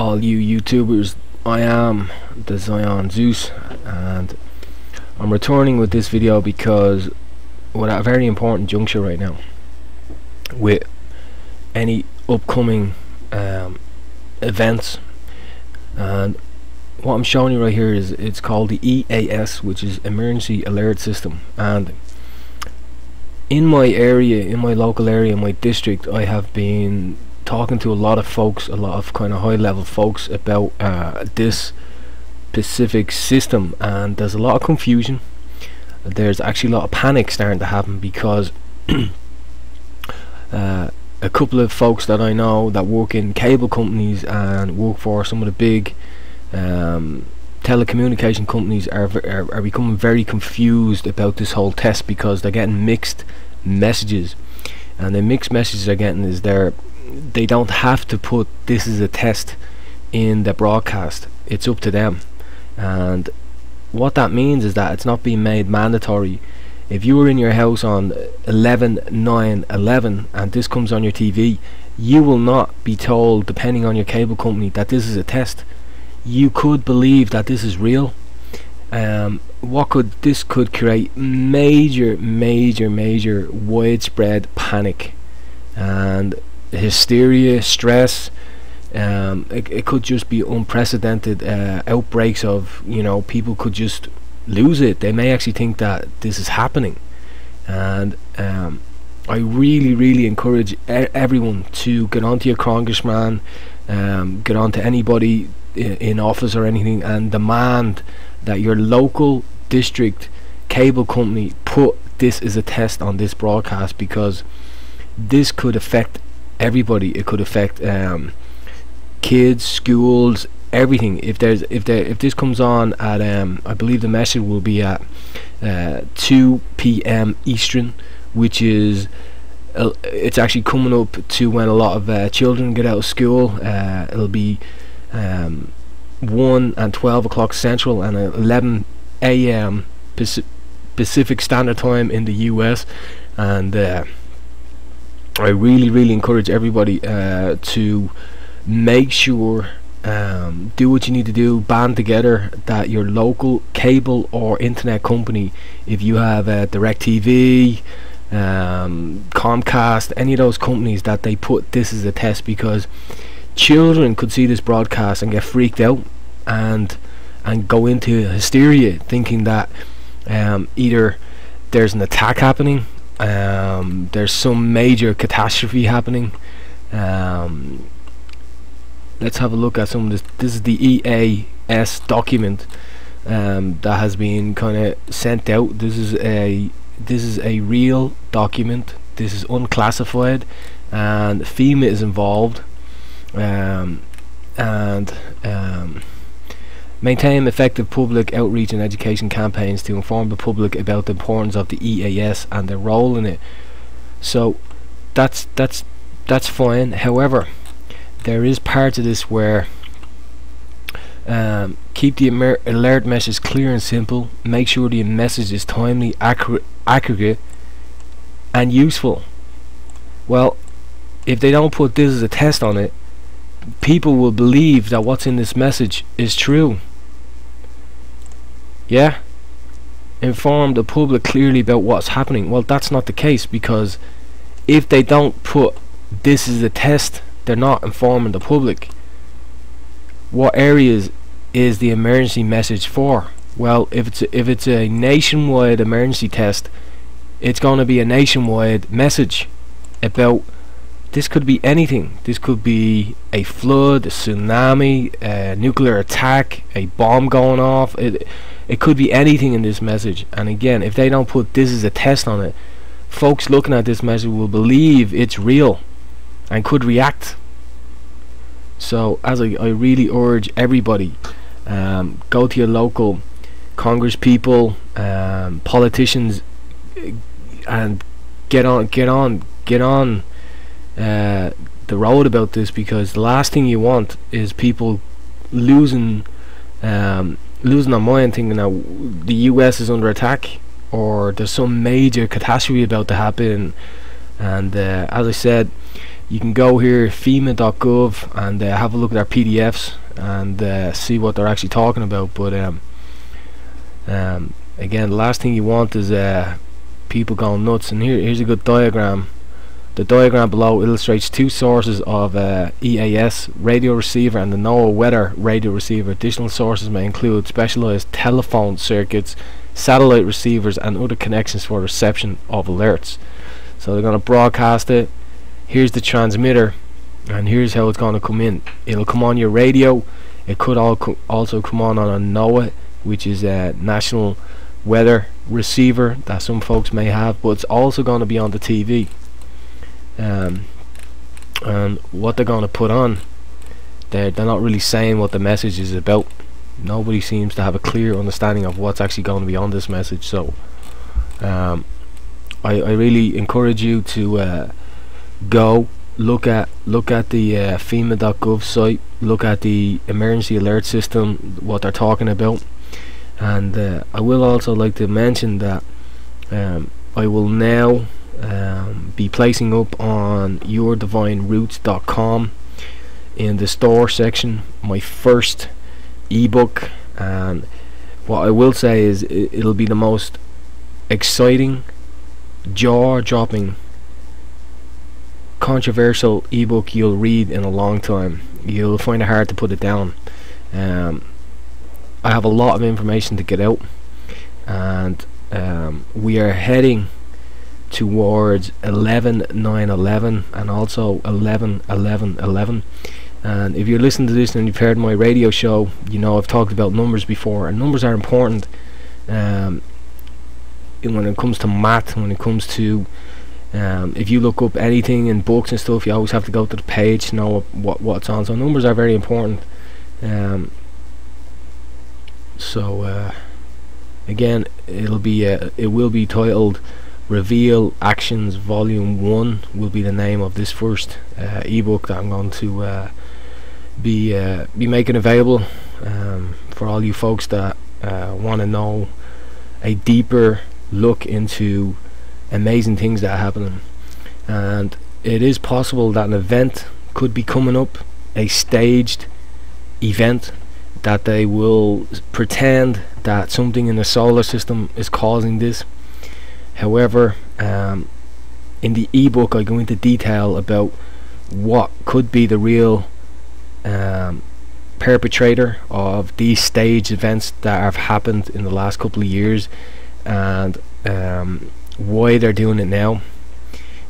all you YouTubers. I am the Zion Zeus, and I'm returning with this video because we're at a very important juncture right now with any upcoming events. And what I'm showing you right here is it's called the EAS, which is Emergency Alert System. And in my area, in my local area, in my district, I have been talking to a lot of folks, a lot of kind of high level folks about this specific system, and there's a lot of confusion. There's actually a lot of panic starting to happen because a couple of folks that I know that work in cable companies and work for some of the big telecommunication companies are becoming very confused about this whole test, because they're getting mixed messages, and the mixed messages they're getting is they don't have to put "this is a test" in the broadcast. It's up to them, and what that means is that it's not being made mandatory. If you were in your house on 11/9/11 and this comes on your TV, you will not be told, depending on your cable company, that this is a test. You could believe that this is real. This could create major widespread panic and hysteria, stress. It could just be unprecedented outbreaks of, people could just lose it. They may actually think that this is happening, and I really encourage everyone to get onto your congressman, get onto anybody in office or anything, and demand that your local district cable company put "this is a test" on this broadcast, because this could affect everybody. It could affect kids, schools, everything. If this comes on at I believe the message will be at 2 p.m. Eastern, which is it's actually coming up to when a lot of children get out of school. It'll be 1 and 12 o'clock Central and 11 a.m. Pacific Standard Time in the US. And I really encourage everybody to make sure, do what you need to do, band together, that your local cable or internet company, if you have DirecTV, Comcast, any of those companies, that they put "this is a test," because children could see this broadcast and get freaked out and go into hysteria, thinking that either there's an attack happening, there's some major catastrophe happening. Let's have a look at some of this. This is the EAS document that has been kind of sent out. This is a real document. This is unclassified, and FEMA is involved. Maintain effective public outreach and education campaigns to inform the public about the importance of the EAS and their role in it. So that's fine. However, there is parts of this where keep the alert message clear and simple. Make sure the message is timely, accurate and useful. Well, if they don't put "this as a test" on it, people will believe that what's in this message is true. Yeah, inform the public clearly about what's happening. Well, that's not the case, because if they don't put "this is a test," they're not informing the public. What areas is the emergency message for? Well, if it's a nationwide emergency test, it's going to be a nationwide message about. This could be anything. This could be a flood, a tsunami, a nuclear attack, a bomb going off. It could be anything in this message. And again, if they don't put "this is a test" on it, folks looking at this message will believe it's real and could react. So I really urge everybody, go to your local Congress people, politicians, and get on the road about this, because the last thing you want is people losing their mind, thinking that the US is under attack or there's some major catastrophe about to happen. And as I said, you can go here FEMA.gov and have a look at their PDFs and see what they're actually talking about. But again, the last thing you want is people going nuts. And here's a good diagram. The diagram below illustrates two sources of EAS radio receiver and the NOAA weather radio receiver. Additional sources may include specialized telephone circuits, satellite receivers, and other connections for reception of alerts. So they're going to broadcast it. Here's the transmitter, and here's how it's going to come in. It'll come on your radio. It could also come on a NOAA, which is a national weather receiver that some folks may have, but it's also going to be on the TV. And what they're going to put on, they're not really saying what the message is about. Nobody seems to have a clear understanding of what's actually going to be on this message. So I really encourage you to go look at the FEMA.gov site, look at the emergency alert system, what they're talking about. And I will also like to mention that I will now be placing up on yourdivineroots.com in the store section my first ebook. And what I will say is it'll be the most exciting, jaw-dropping, controversial ebook you'll read in a long time. You'll find it hard to put it down. I have a lot of information to get out, and we are heading towards 11/9/11 and also 11/11/11. And if you're listening to this and you've heard my radio show, you know I've talked about numbers before, and numbers are important when it comes to math, when it comes to if you look up anything in books and stuff, you always have to go to the page to know what's on. So numbers are very important. So again, it will be titled Reveal Actions Volume 1 will be the name of this first ebook that I'm going to be making available for all you folks that want to know a deeper look into amazing things that are happening. And it is possible that an event could be coming up, a staged event, that they will pretend that something in the solar system is causing this. However, in the ebook I go into detail about what could be the real perpetrator of these staged events that have happened in the last couple of years, and why they're doing it now,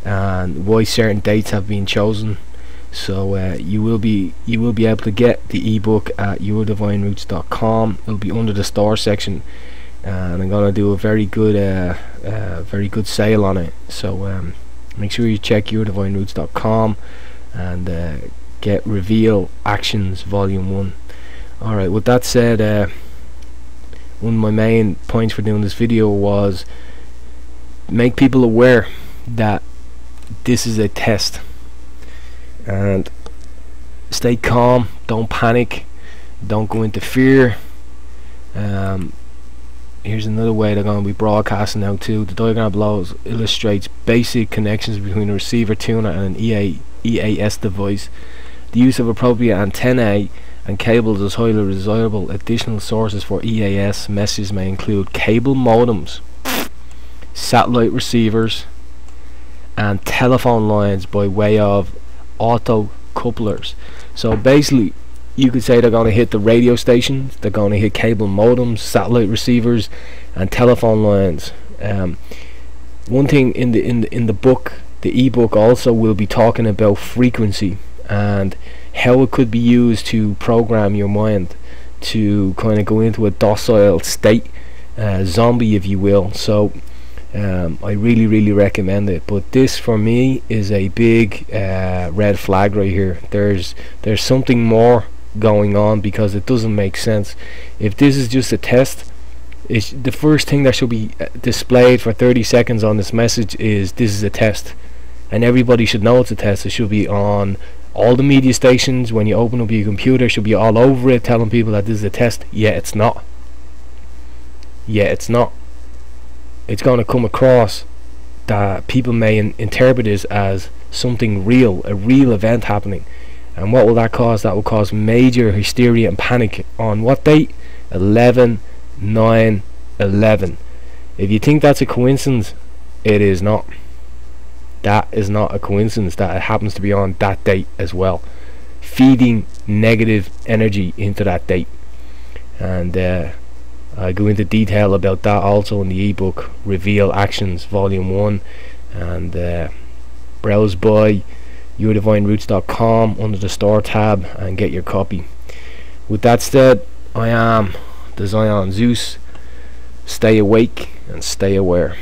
and why certain dates have been chosen. So you will be able to get the ebook at yourdivineroots.com. It'll be under the store section, and I'm gonna do a very good sale on it. So make sure you check yourdivineroots.com and get Reveal Actions Volume 1. Alright, with that said, one of my main points for doing this video was make people aware that this is a test, and stay calm, don't panic, don't go into fear. Here's another way they're going to be broadcasting now too. The diagram below illustrates basic connections between a receiver tuner and an EAS device. The use of appropriate antennae and cables is highly desirable. Additional sources for EAS messages may include cable modems, satellite receivers, and telephone lines by way of auto couplers. So basically you could say they're going to hit the radio stations, they're going to hit cable modems, satellite receivers, and telephone lines. One thing in the book, the ebook, also will be talking about frequency and how it could be used to program your mind to kind of go into a docile state, zombie if you will. So I really recommend it. But this for me is a big red flag right here. There's something more going on, because it doesn't make sense. If this is just a test, it's the first thing that should be displayed for 30 seconds on this message is this is a test, and everybody should know it's a test. It should be on all the media stations. When you open up your computer, it should be all over it telling people that this is a test. Yeah, it's not. It's going to come across that people may interpret this as something real, a real event happening. And what will that cause? That will cause major hysteria and panic on what date? 11/9/11. If you think that's a coincidence, it is not. That is not a coincidence that it happens to be on that date as well, feeding negative energy into that date. And I go into detail about that also in the ebook Reveal Actions Volume 1, and browse by yourdivineroots.com under the store tab and get your copy. With that said, I am the Zion Zeus. Stay awake and stay aware.